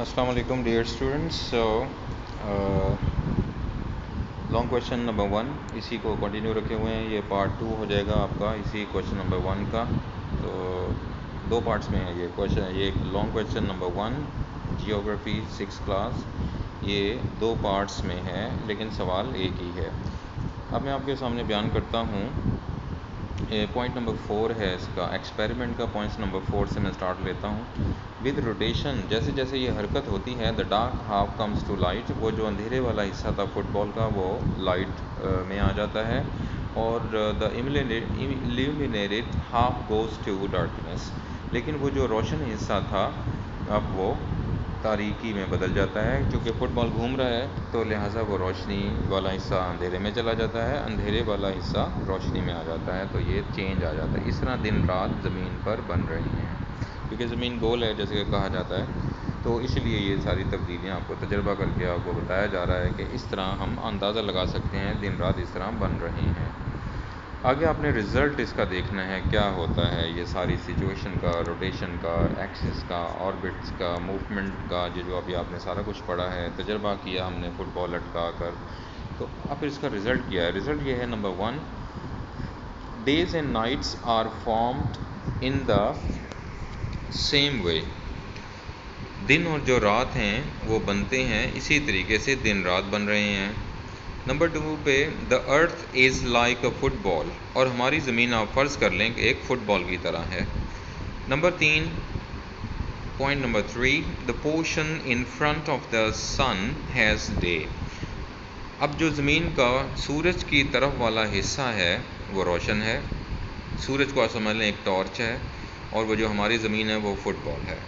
السلام علیکم dear students. Long question number 1 اسی کو کنٹینیو رکھے ہوئے ہیں. یہ پارٹ 2 ہو جائے گا آپ کا اسی کویشچن نمبر 1 کا. تو دو پارٹس میں ہے یہ کویشچن. یہ long question number 1 geography 6 class, یہ دو پارٹس میں ہے لیکن سوال ایک ہی ہے. اب میں آپ کے سامنے بیان کرتا ہوں. پوائنٹ نمبر 4 ہے اس کا ایکسپیریمنٹ کا. پوائنٹس نمبر 4 سے میں سٹارٹ لیتا ہوں. ود روٹیشن، جیسے جیسے یہ حرکت ہوتی ہے، the dark half comes to light, وہ جو اندھیرے والا حصہ تھا فٹ بال کا وہ لائٹ میں آ جاتا ہے، اور the illuminated half goes to darkness, لیکن وہ جو روشن حصہ تھا اب وہ تاریکی میں بدل جاتا ہے. چونکہ فٹ بال گھوم رہا ہے تو لہٰذا وہ روشنی والا حصہ اندھیرے میں چلا جاتا ہے، اندھیرے والا حصہ روشنی میں آ جاتا ہے. تو یہ چینج آ جاتا ہے. اس طرح دن رات زمین پر بن رہی ہیں، کیونکہ زمین گول ہے جیسے کہ کہا جاتا ہے. تو اس لیے یہ ساری تبدیلیاں آپ کو تجربہ کر کے آپ کو بتایا جا رہا ہے کہ اس طرح ہم اندازہ لگا سکتے ہیں دن رات اس طرح بن رہی ہیں. آگے آپ نے رزلٹ اس کا دیکھنا ہے کیا ہوتا ہے. یہ ساری سچویشن کا، روٹیشن کا، ایکسس کا، آربٹس کا، موومنٹ کا، جو ابھی آپ نے سارا کچھ پڑھا ہے، تجربہ کیا ہم نے فٹ بال لٹکا کر. تو اب اس کا رزلٹ کیا ہے؟ رزلٹ یہ ہے number 1، days and nights are formed in the same way. دن اور جو رات ہیں وہ بنتے ہیں اسی طریقے سے، دن رات بن رہے ہیں. نمبر 2 پہ دا ارتھ از لائک اے فٹ بال، اور ہماری زمین آپ فرض کر لیں کہ ایک فٹ بال کی طرح ہے. Number 3، point number 3، the portion in front of the sun has day. اب جو زمین کا سورج کی طرف والا حصہ ہے وہ روشن ہے. سورج کو آپ سمجھ لیں ایک ٹارچ ہے، اور وہ جو ہماری زمین ہے وہ فٹ بال ہے.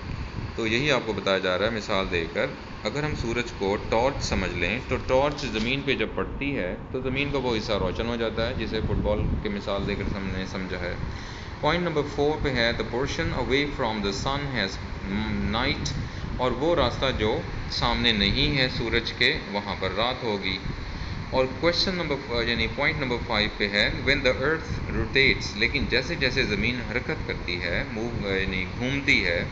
تو یہی آپ کو بتایا جا رہا ہے مثال دے کر. اگر ہم سورج کو ٹارچ سمجھ لیں تو ٹارچ زمین پہ جب پڑتی ہے تو زمین کا وہ حصہ روشن ہو جاتا ہے، جسے فٹ بال کی مثال دے کر ہم نے سمجھا ہے. پوائنٹ نمبر 4 پہ ہے the portion away from the sun has night, اور وہ راستہ جو سامنے نہیں ہے سورج کے وہاں پر رات ہوگی. اور کویشچن نمبر یعنی پوائنٹ نمبر 5 پہ ہے وین دا ارتھ روٹیٹس، لیکن جیسے جیسے زمین حرکت کرتی ہے، یعنی گھومتی ہے،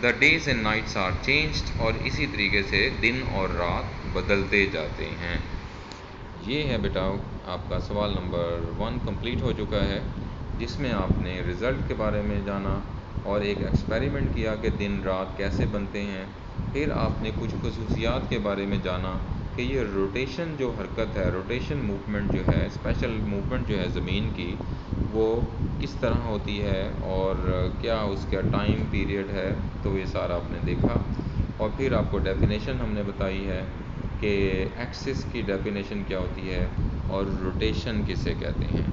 the days and nights are changed, اور اسی طریقے سے دن اور رات بدلتے جاتے ہیں. یہ ہے بیٹا آپ کا سوال نمبر 1 کمپلیٹ ہو چکا ہے، جس میں آپ نے رزلٹ کے بارے میں جانا اور ایک ایکسپیریمنٹ کیا کہ دن رات کیسے بنتے ہیں. پھر آپ نے کچھ خصوصیات کے بارے میں جانا کہ یہ روٹیشن جو حرکت ہے، روٹیشن موومنٹ جو ہے، اسپیشل موومنٹ جو ہے زمین کی، وہ کس طرح ہوتی ہے اور کیا اس کا ٹائم پیریڈ ہے. تو یہ سارا آپ نے دیکھا. اور پھر آپ کو ڈیفینیشن ہم نے بتائی ہے کہ ایکسس کی ڈیفینیشن کیا ہوتی ہے اور روٹیشن کسے کہتے ہیں.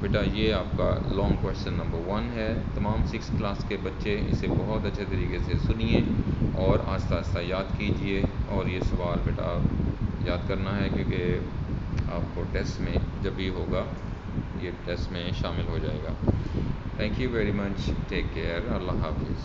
بیٹا یہ آپ کا لانگ کویشچن نمبر 1 ہے. تمام 6 کلاس کے بچے اسے بہت اچھے طریقے سے سنیے اور آہستہ آہستہ یاد کیجئے. اور یہ سوال بیٹا یاد کرنا ہے کیونکہ آپ کو ٹیسٹ میں جب بھی ہوگا یہ ٹیسٹ میں شامل ہو جائے گا. Thank you very much. Take care. اللہ حافظ.